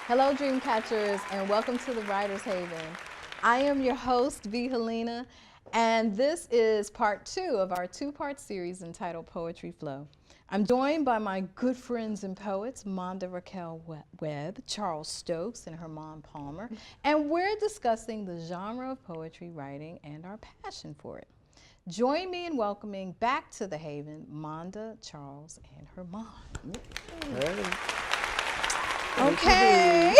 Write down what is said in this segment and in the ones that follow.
Hello, dream catchers, and welcome to the Writer's Haven. I am your host, Helena, and this is part 2 of our 2-part series entitled Poetry Flow. I'm joined by my good friends and poets, Monda Webb, Charles Stokes, and Hermond Palmer, and we're discussing the genre of poetry writing and our passion for it. Join me in welcoming back to the Haven, Monda, Charles, and Hermond. Hey. Okay.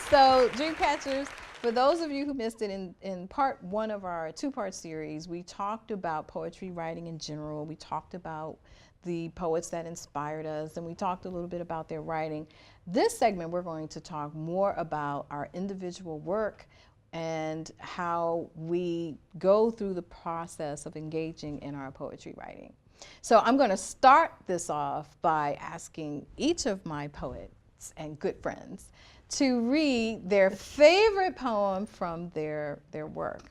So, Dreamcatchers, for those of you who missed it, in part 1 of our 2-part series, we talked about poetry writing in general. We talked about the poets that inspired us, and we talked a little bit about their writing. This segment, we're going to talk more about our individual work and how we go through the process of engaging in our poetry writing. So I'm going to start this off by asking each of my poets and good friends to read their favorite poem from their work.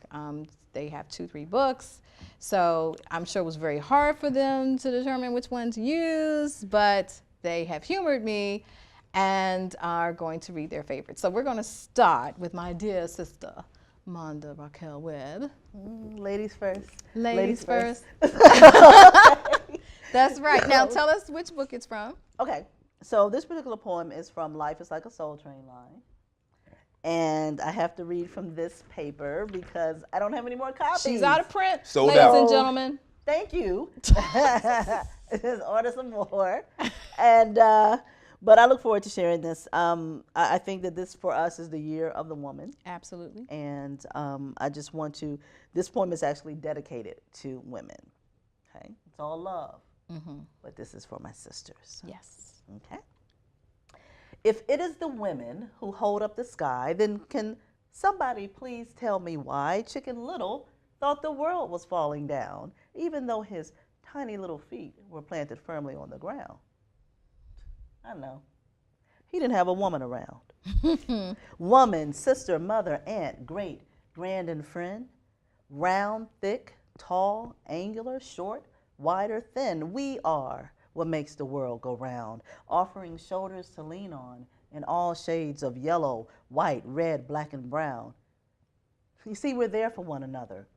They have 2-3 books, so I'm sure it was very hard for them to determine which one to use, but they have humored me and are going to read their favorites. So we're going to start with my dear sister, Monda Webb. Ladies first. Ladies first. That's right. Now tell us which book it's from. Okay, so this particular poem is from Life is Like a Soul Train line. And I have to read from this paper because I don't have any more copies. She's out of print, Sold ladies out. and gentlemen. Thank you. Order some more. And but I look forward to sharing this. I think that this for us is the year of the woman. Absolutely. And I just want to, this poem is actually dedicated to women. Okay, it's all love. But this is for my sisters. Yes. Okay. If it is the women who hold up the sky, then can somebody please tell me why Chicken Little thought the world was falling down, even though his tiny little feet were planted firmly on the ground? I know. He didn't have a woman around. Woman, sister, mother, aunt, great, grand, and friend. Round, thick, tall, angular, short, wide or thin, we are what makes the world go round, offering shoulders to lean on in all shades of yellow, white, red, black, and brown. You see, we're there for one another,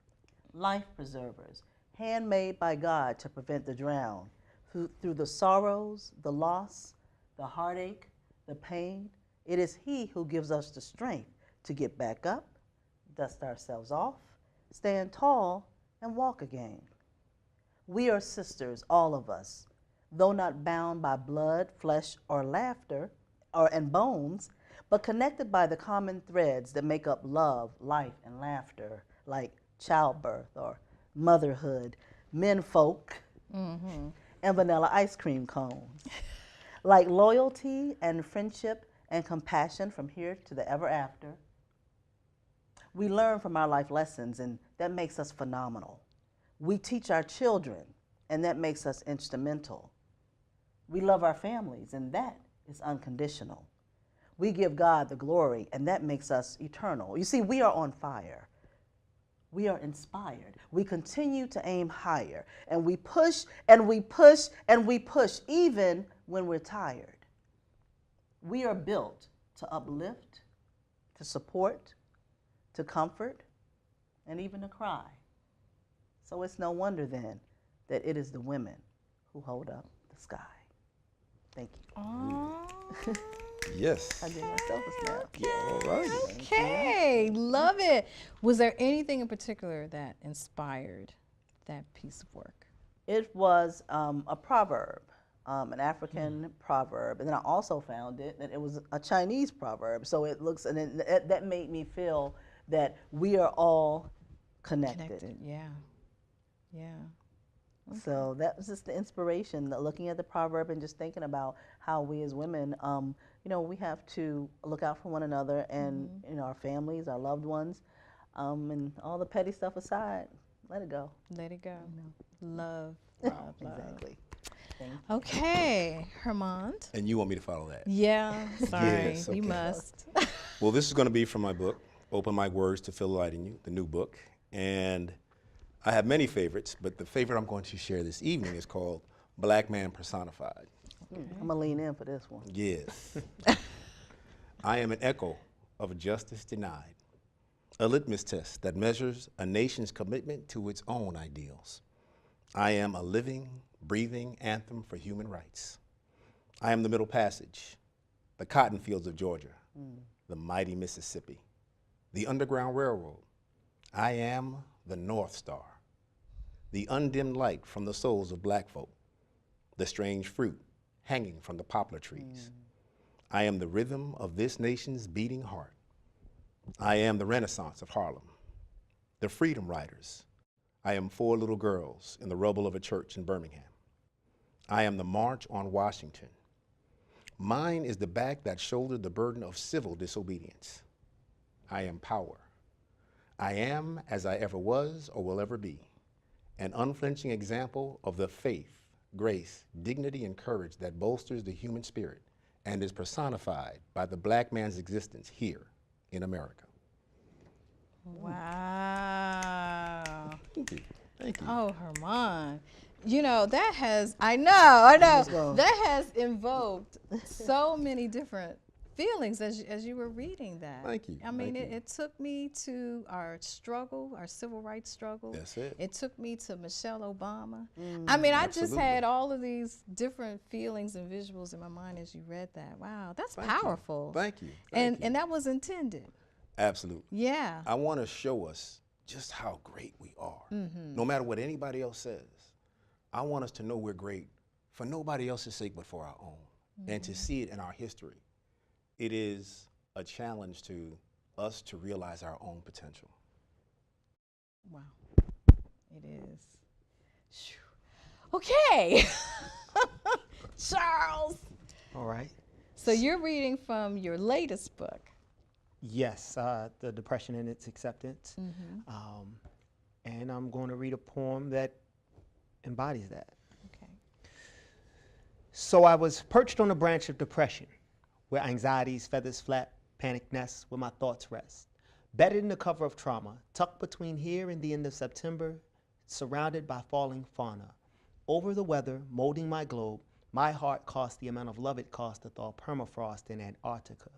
life preservers, handmade by God to prevent the drown. Through the sorrows, the loss, the heartache, the pain, it is He who gives us the strength to get back up, dust ourselves off, stand tall, and walk again. We are sisters, all of us, though not bound by blood, flesh, or laughter, and bones, but connected by the common threads that make up love, life, and laughter, like childbirth or motherhood, menfolk, and vanilla ice cream cones. Like loyalty and friendship and compassion from here to the ever after. We learn from our life lessons, and that makes us phenomenal. We teach our children, and that makes us instrumental. We love our families, and that is unconditional. We give God the glory, and that makes us eternal. You see, we are on fire. We are inspired. We continue to aim higher, and we push, and we push, and we push, even when we're tired. We are built to uplift, to support, to comfort, and even to cry. So it's no wonder then that it is the women who hold up the sky. Thank you. Yes. I did myself a snap. All right. Okay, love it. Was there anything in particular that inspired that piece of work? It was a proverb, an African proverb, and then I also found that it was a Chinese proverb. So it looks, and that made me feel that we are all connected. Yeah. Yeah. Okay. So that was just the inspiration, looking at the proverb and just thinking about how we as women, we have to look out for one another and our families, our loved ones, and all the petty stuff aside, let it go. Let it go. Love, love, love. Exactly. Thank you. Okay, Hermond. And you want me to follow that? Yeah, sorry, Yes, you okay. must. Well, this is going to be from my book, Open My Words to Fill the Light in You, the new book. And I have many favorites, but the favorite I'm going to share this evening is called Black Man Personified. I'm going to lean in for this one. Yes. I am an echo of justice denied, a litmus test that measures a nation's commitment to its own ideals. I am a living, breathing anthem for human rights. I am the Middle Passage, the cotton fields of Georgia, the mighty Mississippi, the Underground Railroad. I am the North Star, the undimmed light from the souls of black folk, the strange fruit hanging from the poplar trees. I am the rhythm of this nation's beating heart. I am the Renaissance of Harlem, the Freedom Riders. I am 4 little girls in the rubble of a church in Birmingham. I am the March on Washington. Mine is the back that shouldered the burden of civil disobedience. I am power. I am, as I ever was or will ever be, an unflinching example of the faith, grace, dignity, and courage that bolsters the human spirit and is personified by the black man's existence here in America. Wow. Thank you. Thank you. Oh, Hermond. You know, that has, I know, that has invoked so many different feelings as you were reading that. Thank you. I mean, Thank you. it took me to our struggle, our civil rights struggle. That's it. It took me to Michelle Obama. I mean, I just Absolutely. had all of these different feelings and visuals in my mind as you read that. Wow, that's Thank you. powerful. Thank you. Thank you. And that was intended. Absolutely. Yeah. I want to show us just how great we are. No matter what anybody else says, I want us to know we're great for nobody else's sake but for our own, and to see it in our history. It is a challenge to us to realize our own potential. Wow, it is. Phew. Okay, Charles. All right. So you're reading from your latest book. Yes, The Depression and Its Acceptance. And I'm going to read a poem that embodies that. Okay. So I was perched on a branch of depression, where anxiety's feathers flap, panic nests, where my thoughts rest. Bedded in the cover of trauma, tucked between here and the end of September, surrounded by falling fauna. Over the weather, molding my globe, my heart cost the amount of love it cost to thaw permafrost in Antarctica.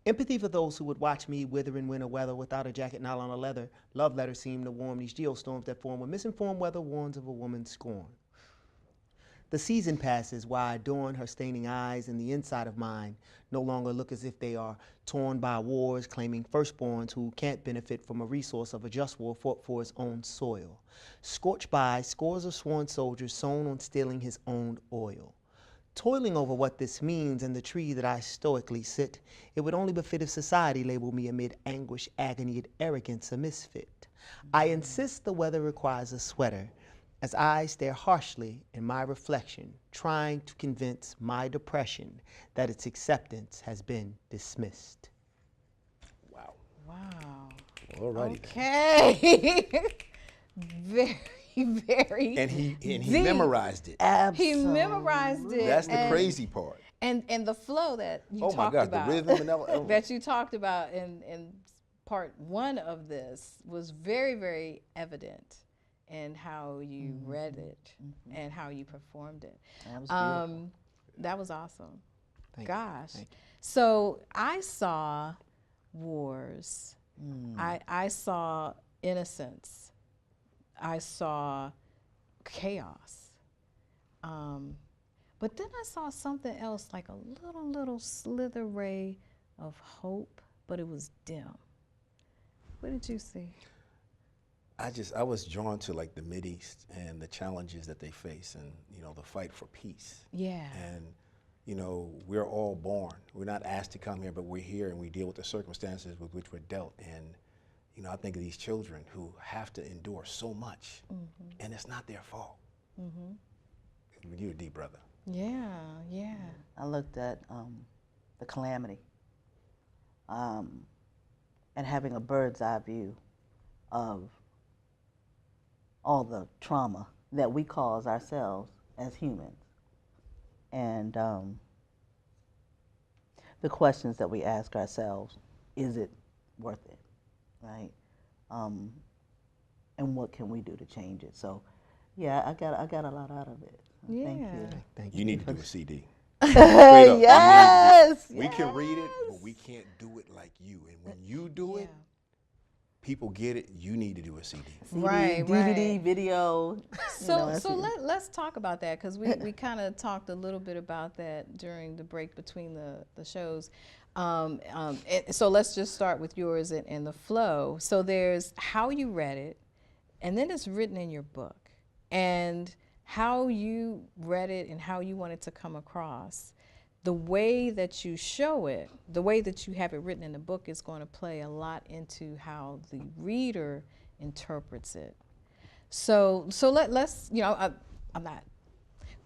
Empathy for those who would watch me wither in winter weather without a jacket, nylon or leather. Love letters seem to warm these geostorms that form when misinformed weather warns of a woman's scorn. The season passes while I adorn her staining eyes, and the inside of mine no longer look as if they are torn by wars, claiming firstborns who can't benefit from a resource of a just war fought for his own soil. Scorched by scores of sworn soldiers sown on stealing his own oil. Toiling over what this means and the tree that I stoically sit, it would only befit if society labeled me amid anguish, agony, and arrogance a misfit. I insist the weather requires a sweater, as I stare harshly in my reflection, trying to convince my depression that its acceptance has been dismissed. Wow. Wow. All righty. Okay. Very, very. And he deep. memorized it. He memorized it. That's the and- crazy part. And the flow that you Oh my talked gosh, about, the rhythm and all. that you talked about in part 1 of this was very, very evident in how you read it and how you performed it. That was beautiful. That was awesome. Thank you. Gosh. Thank you. So I saw wars. I saw innocence. I saw chaos. But then I saw something else, like a little slither ray of hope, but it was dim. What did you see? I was drawn to like the Mideast and the challenges that they face, and the fight for peace. Yeah. And we're all born. We're not asked to come here, but we're here, and we deal with the circumstances with which we're dealt. And I think of these children who have to endure so much, and it's not their fault. You're a deep brother. Yeah, yeah. I looked at the calamity and having a bird's eye view of all the trauma that we cause ourselves as humans, and the questions that we ask ourselves: is it worth it, right? And what can we do to change it? So, yeah, I got a lot out of it. So Yeah. Thank you. Thank you. You need to do a CD. Straight up. Yes. We can read it, but we can't do it like you. And when you do it, people get it. You need to do a CD. Right, DVD, right. video. So let's talk about that, because we kind of talked a little bit about that during the break between the shows. So let's just start with yours and the flow. So there's how you read it, and then it's written in your book, and how you read it and how you want it to come across. The way that you show it, the way that you have it written in the book is going to play a lot into how the reader interprets it. So let's, I'm not,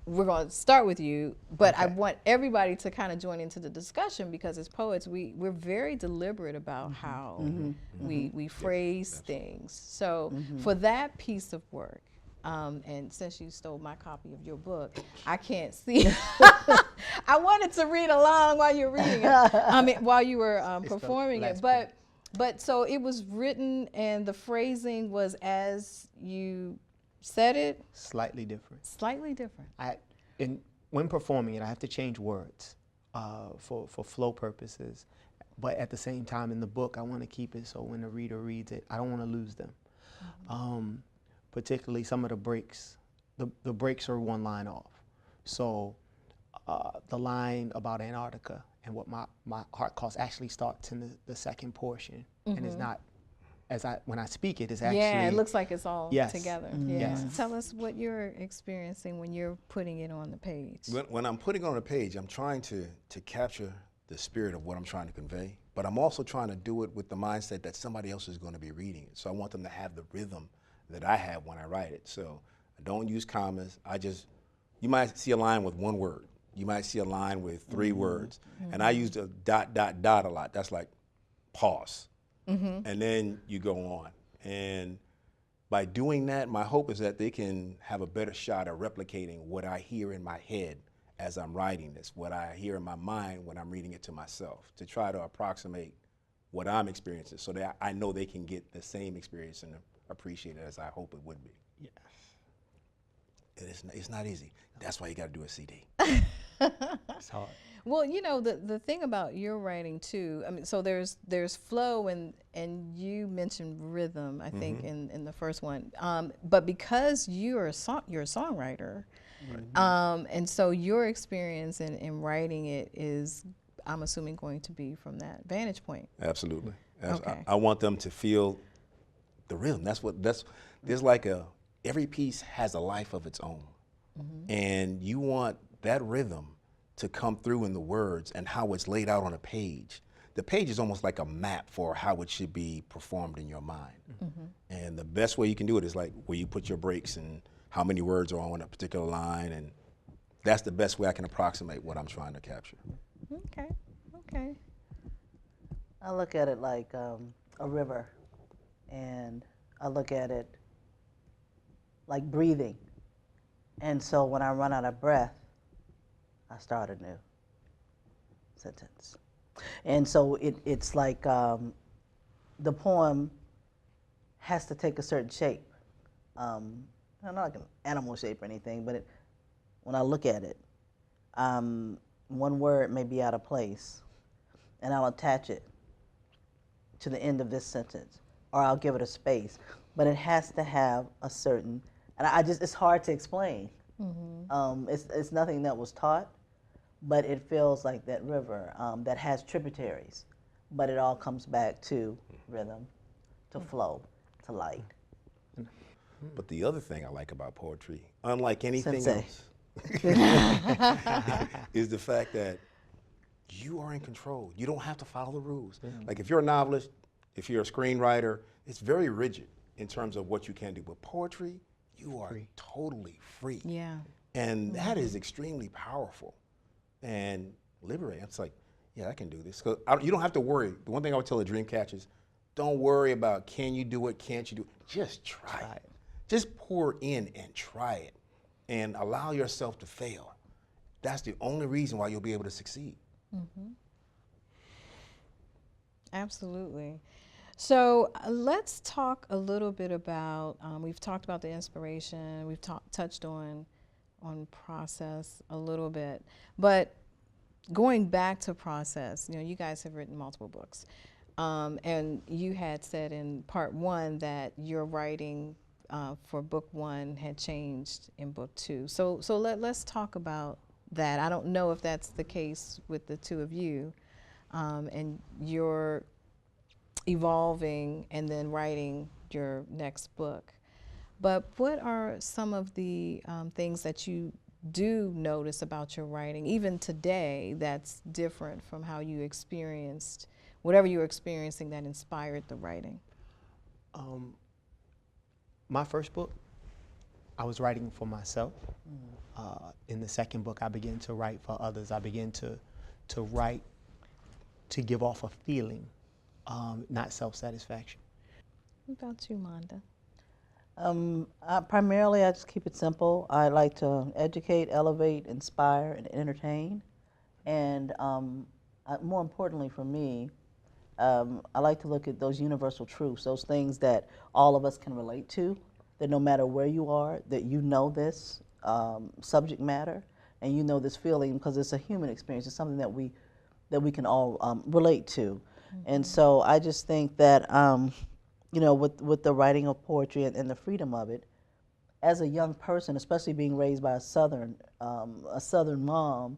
we're going to start with you, but I want everybody to kind of join into the discussion, because as poets, we're very deliberate about how we phrase things. So for that piece of work, and since you stole my copy of your book, I can't see. I wanted to read along while you're reading it. While you were performing it. But so it was written, and the phrasing was as you said it? Slightly different. Slightly different. When performing it, I have to change words for flow purposes. But at the same time, in the book, I want to keep it so when the reader reads it, I don't want to lose them. Particularly some of the breaks. The breaks are one line off. So the line about Antarctica and what my heart calls actually starts in the second portion, and it's not, when I speak it, it's actually. Yeah, it looks like it's all together. Yeah. Yes. Tell us what you're experiencing when you're putting it on the page. When I'm putting it on the page, I'm trying to capture the spirit of what I'm trying to convey, but I'm also trying to do it with the mindset that somebody else is going to be reading it. So I want them to have the rhythm that I have when I write it. So I don't use commas. You might see a line with one word. You might see a line with 3 words. And I use the ... a lot. That's like pause. And then you go on. And by doing that, my hope is that they can have a better shot at replicating what I hear in my head as I'm writing this, what I hear in my mind when I'm reading it to myself, to try to approximate what I'm experiencing so that I know they can get the same experience and appreciate it as I hope it would be. Yes. It's not easy. That's why you got to do a CD. It's hard. Well, the thing about your writing too, so there's flow and you mentioned rhythm, I think, in the first one. But because you're a songwriter, and so your experience in writing it is, I'm assuming, going to be from that vantage point. Absolutely. Okay. I want them to feel the rhythm. There's like every piece has a life of its own. And you want that rhythm to come through in the words and how it's laid out on a page. The page is almost like a map for how it should be performed in your mind. And the best way you can do it is like where you put your breaks and how many words are on a particular line, and that's the best way I can approximate what I'm trying to capture. Okay. I look at it like a river, and I look at it like breathing. And so when I run out of breath, I start a new sentence. And so it's like the poem has to take a certain shape. Not like an animal shape or anything, but when I look at it, one word may be out of place, and I'll attach it to the end of this sentence, or I'll give it a space, but it has to have a certain, and it's hard to explain. It's nothing that was taught, but it feels like that river that has tributaries, but it all comes back to rhythm, to flow, to light. But the other thing I like about poetry, unlike anything Sensei. else, is the fact that you are in control. You don't have to follow the rules. Like if you're a novelist, if you're a screenwriter, it's very rigid in terms of what you can do. But poetry, you are totally free. Yeah. And that is extremely powerful and liberating. It's like, yeah, I can do this. 'Cause you don't have to worry. The one thing I would tell the dream catchers, don't worry about can you do it, can't you do it. Just try it. Just pour in and try it and allow yourself to fail. That's the only reason why you'll be able to succeed. Absolutely. So let's talk a little bit about, we've talked about the inspiration, we've touched on process a little bit, but going back to process, you know, you guys have written multiple books. And you had said in part 1 that your writing for book 1 had changed in book 2. So let's talk about that. I don't know if that's the case with the two of you, and you're evolving and then writing your next book. But what are some of the things that you do notice about your writing, even today, that's different from how you experienced whatever you were experiencing that inspired the writing? My first book, I was writing for myself. In the second book, I began to write for others. I began to write to give off a feeling, not self-satisfaction. What about you, Monda? Primarily, I just keep it simple. I like to educate, elevate, inspire, and entertain. And more importantly for me, I like to look at those universal truths, those things that all of us can relate to, that no matter where you are, that you know this subject matter, and you know this feeling, because it's a human experience. It's something that we can all relate to. And so I just think that, you know, with the writing of poetry and the freedom of it, as a young person, especially being raised by a Southern mom,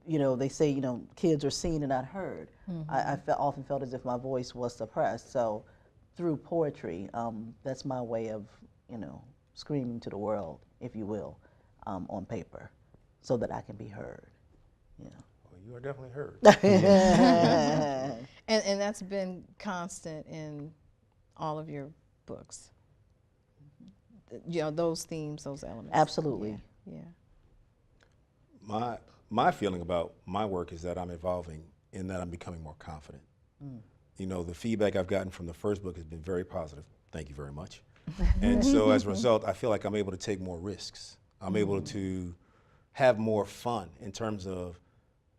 you know, they say, you know, kids are seen and not heard. I often felt as if my voice was suppressed. So through poetry, that's my way of, you know, screaming to the world, if you will, on paper, so that I can be heard. Yeah. Well, you are definitely heard. And that's been constant in all of your books. You know, those themes, those elements. Absolutely. Yeah. My feeling about my work is that I'm evolving in that I'm becoming more confident. You know, the feedback I've gotten from the first book has been very positive. Thank you very much. And so as a result, I feel like I'm able to take more risks. I'm able to have more fun in terms of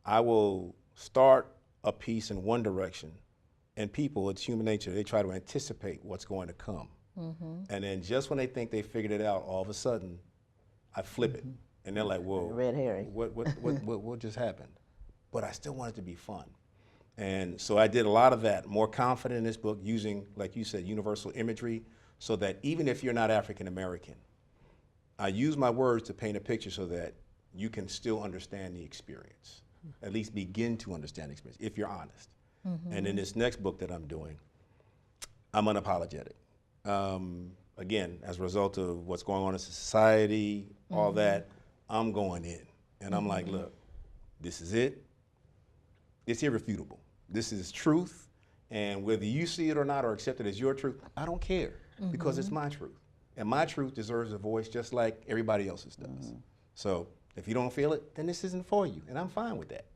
I will start a piece in one direction, and people, it's human nature, they try to anticipate what's going to come. And then just when they think they figured it out, all of a sudden, I flip it. And they're like, whoa, Red herring. What just happened? But I still want it to be fun. And so I did a lot of that, more confident in this book, using, like you said, universal imagery, so that even if you're not African American, I use my words to paint a picture so that you can still understand the experience, at least begin to understand the experience, if you're honest. And in this next book that I'm doing, I'm unapologetic. Again, as a result of what's going on in society, all that, I'm going in. And I'm like, look, this is it. It's irrefutable. This is truth. And whether you see it or not or accept it as your truth, I don't care, because it's my truth. And my truth deserves a voice just like everybody else's does. So if you don't feel it, then this isn't for you. And I'm fine with that.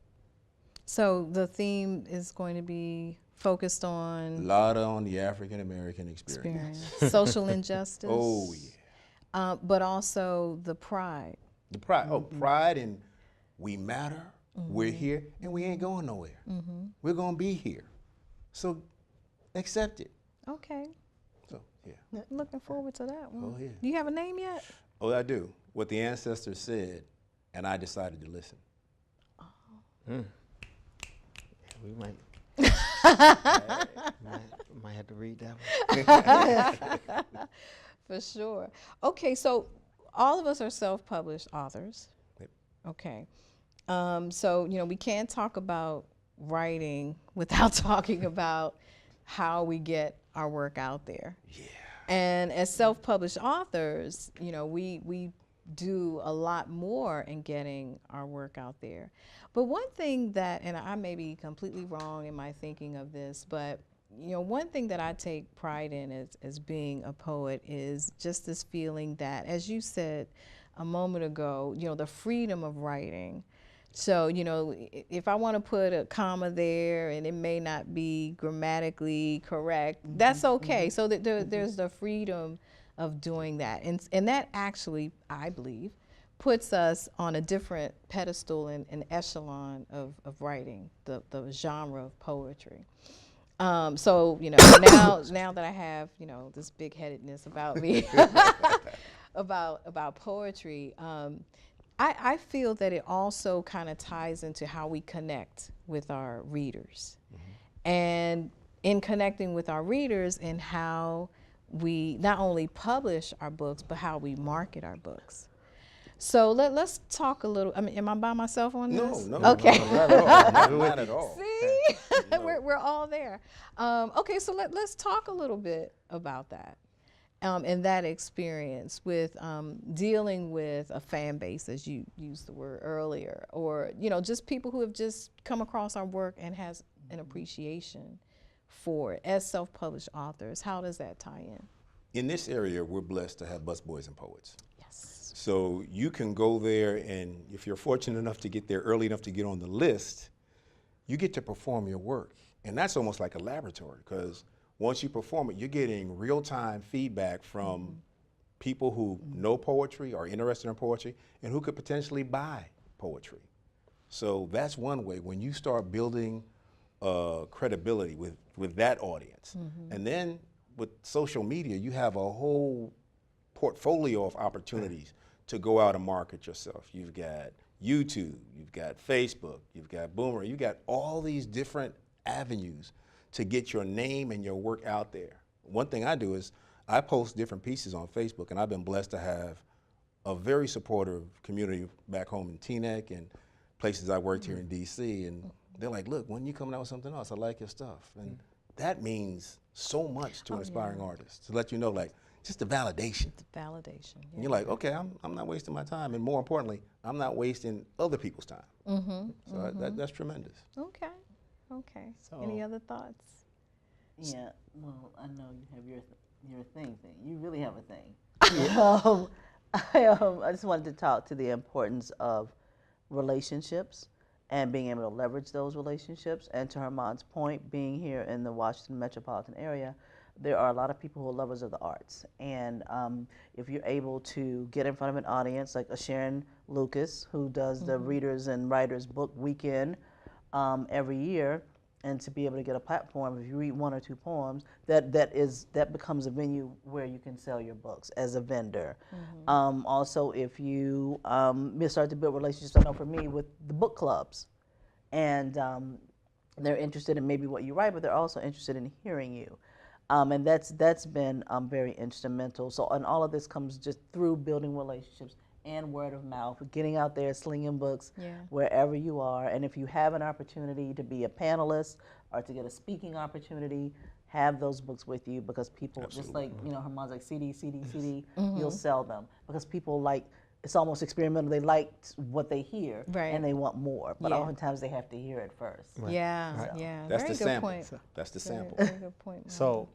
So the theme is going to be focused A on lot on the African American experience. social injustice. Oh, yeah. But also the pride. The pride, pride in we matter, we're here, and we ain't going nowhere. We're going to be here. So accept it. Okay. So, yeah. Looking forward to that one. Oh, yeah. Do you have a name yet? Oh, I do. What the ancestors said, and I decided to listen. We might have to read that one. For sure. Okay, so all of us are self-published authors. Yep. Okay. So, you know, we can't talk about writing without talking about how we get our work out there. Yeah. And as self-published authors, you know, we do a lot more in getting our work out there. But one thing that, and I may be completely wrong in my thinking of this, but you know, one thing that I take pride in as being a poet is just this feeling that, as you said a moment ago, you know, the freedom of writing. So, you know, if I want to put a comma there and it may not be grammatically correct, that's okay. So that there's the freedom of doing that. And that actually, I believe, puts us on a different pedestal and echelon of writing, the genre of poetry. So, you know, now that I have, you know, this big-headedness about me, about poetry, I feel that it also kind of ties into how we connect with our readers. And in connecting with our readers and how we not only publish our books, but how we market our books. So let's talk a little. I mean, am I by myself on this? No, Okay. no, not at all. Not at all. See, No. we're all there. Okay, so let's talk a little bit about that. And that experience with dealing with a fan base, as you used the word earlier, or just people who have just come across our work and has an appreciation for it as self-published authors. How does that tie in? In this area, we're blessed to have busboys and poets. Yes. So you can go there, and if you're fortunate enough to get there early enough to get on the list, you get to perform your work. And that's almost like a laboratory, because once you perform it, you're getting real-time feedback from people who know poetry, are interested in poetry, and who could potentially buy poetry. So that's one way when you start building credibility with that audience. And then with social media, you have a whole portfolio of opportunities to go out and market yourself. You've got YouTube, you've got Facebook, you've got Boomerang, you've got all these different avenues to get your name and your work out there. One thing I do is I post different pieces on Facebook, and I've been blessed to have a very supportive community back home in Teaneck and places I worked here in DC, and they're like, look, when you coming out with something else, I like your stuff. And that means so much to an aspiring artist, to let you know, like, just the validation. The validation. Yeah. And you're like, okay, I'm not wasting my time, and more importantly, I'm not wasting other people's time. So that's tremendous. Okay. Okay. So- Any other thoughts? Yeah, well, I know you have your thing. You really have a thing. I just wanted to talk to the importance of relationships and being able to leverage those relationships. And to Hermond's point, being here in the Washington metropolitan area, there are a lot of people who are lovers of the arts. And if you're able to get in front of an audience like a Sharon Lucas, who does the Readers and Writers Book Weekend every year, and to be able to get a platform, if you read one or two poems, that becomes a venue where you can sell your books as a vendor. Also, if you start to build relationships, I know for me, with the book clubs, and they're interested in maybe what you write, but they're also interested in hearing you. And that's been very instrumental. So, and all of this comes just through building relationships and word of mouth, getting out there, slinging books wherever you are. And if you have an opportunity to be a panelist or to get a speaking opportunity, have those books with you, because people, just like, Hermond's like CD, you'll sell them, because people like, it's almost experimental. They liked what they hear, and they want more. But oftentimes they have to hear it first. Yeah, So. yeah. That's Very the good sample. point. That's the sample. Very good point. So,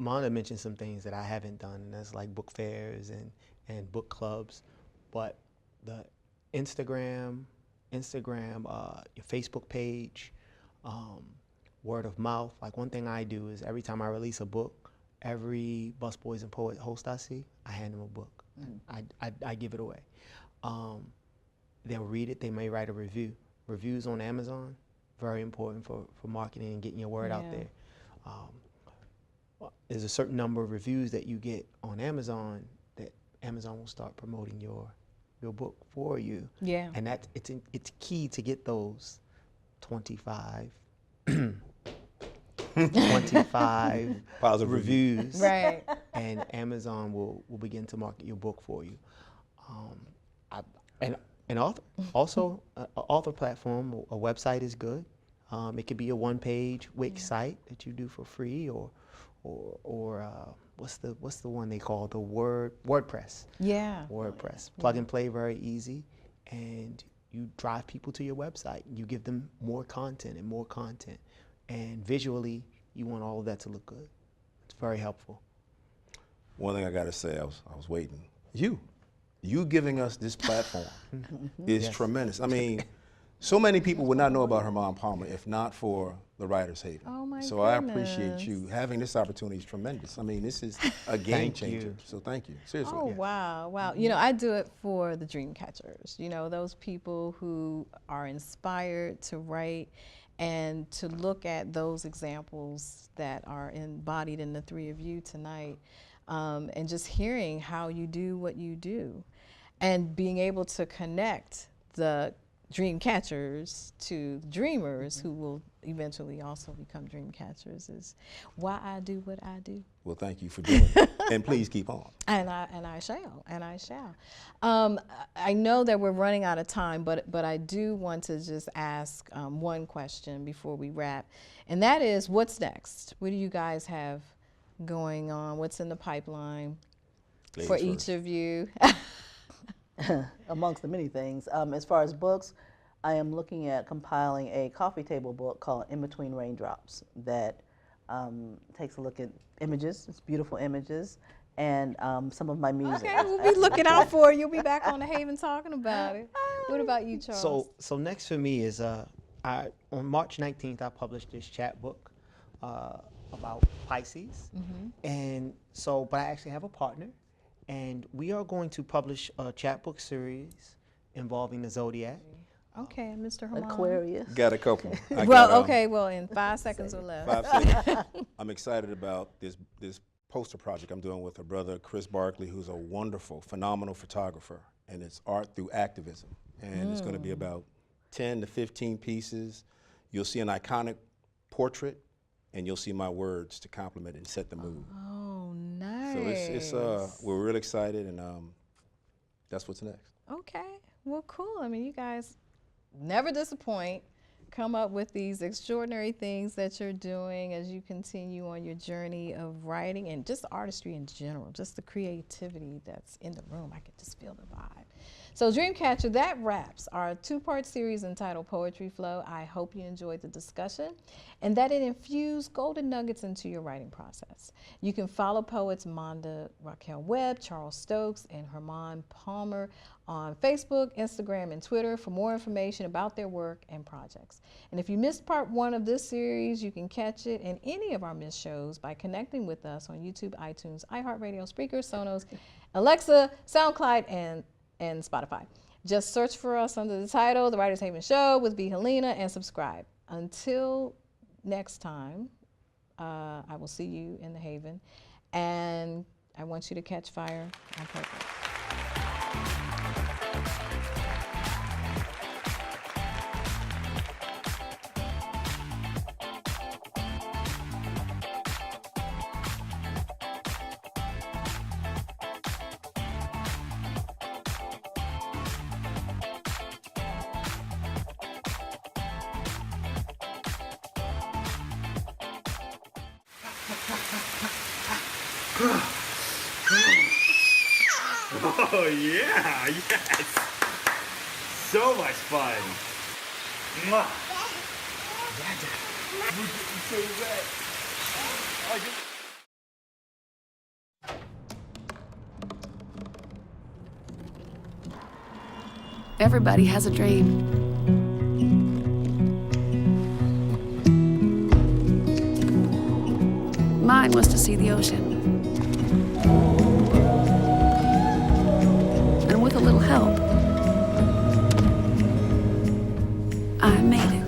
Monda mentioned some things that I haven't done, and that's like book fairs and book clubs. But the Instagram, your Facebook page, word of mouth. Like, one thing I do is every time I release a book, every Busboys and Poet host I see, I hand them a book. I give it away. They'll read it. They may write a review. Reviews on Amazon, very important for marketing and getting your word out there. There's a certain number of reviews that you get on Amazon that Amazon will start promoting your book for you. Yeah. And it's key to get those 25 Positive reviews. Right. And Amazon will begin to market your book for you. And also, an author platform, a website is good. It could be a one-page Wix site that you do for free, or what's the one they call the WordPress? Yeah. WordPress. Plug and play, very easy, and you drive people to your website. You give them more content, and visually, you want all of that to look good. It's very helpful. One thing I got to say, I was waiting. You giving us this platform is tremendous. I mean, so many people would not know about Hermond Palmer if not for the Writers Haven. Oh my so goodness. I appreciate you. Having this opportunity is tremendous. I mean, this is a game changer. you. So thank you. Seriously. Oh, wow, wow. I do it for the dream catchers, those people who are inspired to write and to look at those examples that are embodied in the three of you tonight, and just hearing how you do what you do. and being able to connect the dream catchers to dreamers who will eventually also become dream catchers is why I do what I do. Well, thank you for doing it. And please keep on. And I shall. I know that we're running out of time, but I do want to just ask one question before we wrap, and that is, what's next? What do you guys have going on? What's in the pipeline for each of you? Amongst the many things. As far as books, I am looking at compiling a coffee table book called In Between Raindrops that takes a look at images, it's beautiful images, and some of my music. Okay, we'll be looking out for it. You'll be back on the Haven talking about it. What about you, Charles? So next for me is on March 19th, I published this chapbook about Pisces. And so, but I actually have a partner, and we are going to publish a chapbook series involving the zodiac. Okay, Mr. Hermond. Aquarius. Got a couple. Well, in 5 seconds or less. 5 seconds. I'm excited about this poster project I'm doing with a brother, Chris Barkley, who's a wonderful, phenomenal photographer, and it's art through activism. And it's going to be about 10 to 15 pieces. You'll see an iconic portrait, and you'll see my words to complement it and set the mood. Oh, nice. So we're real excited, and that's what's next. Okay, well, cool. I mean, you guys never disappoint. Come up with these extraordinary things that you're doing as you continue on your journey of writing and just artistry in general, just the creativity that's in the room. I could just feel the vibe. So Dreamcatcher, that wraps our 2-part series entitled Poetry Flow. I hope you enjoyed the discussion and that it infused golden nuggets into your writing process. You can follow poets Monda Webb, Charles Stokes, and Hermond Palmer on Facebook, Instagram, and Twitter for more information about their work and projects. And if you missed part 1 of this series, you can catch it in any of our missed shows by connecting with us on YouTube, iTunes, iHeartRadio, Spreaker, Sonos, Alexa, SoundCloud, and Spotify. Just search for us under the title, The Writers Haven Show with V. Helena, and subscribe. Until next time, I will see you in the Haven, and I want you to catch fire on purpose. Oh yeah, yes. So much fun. Mwah. Everybody has a dream. Mine was to see the ocean. And with a little help, I made it.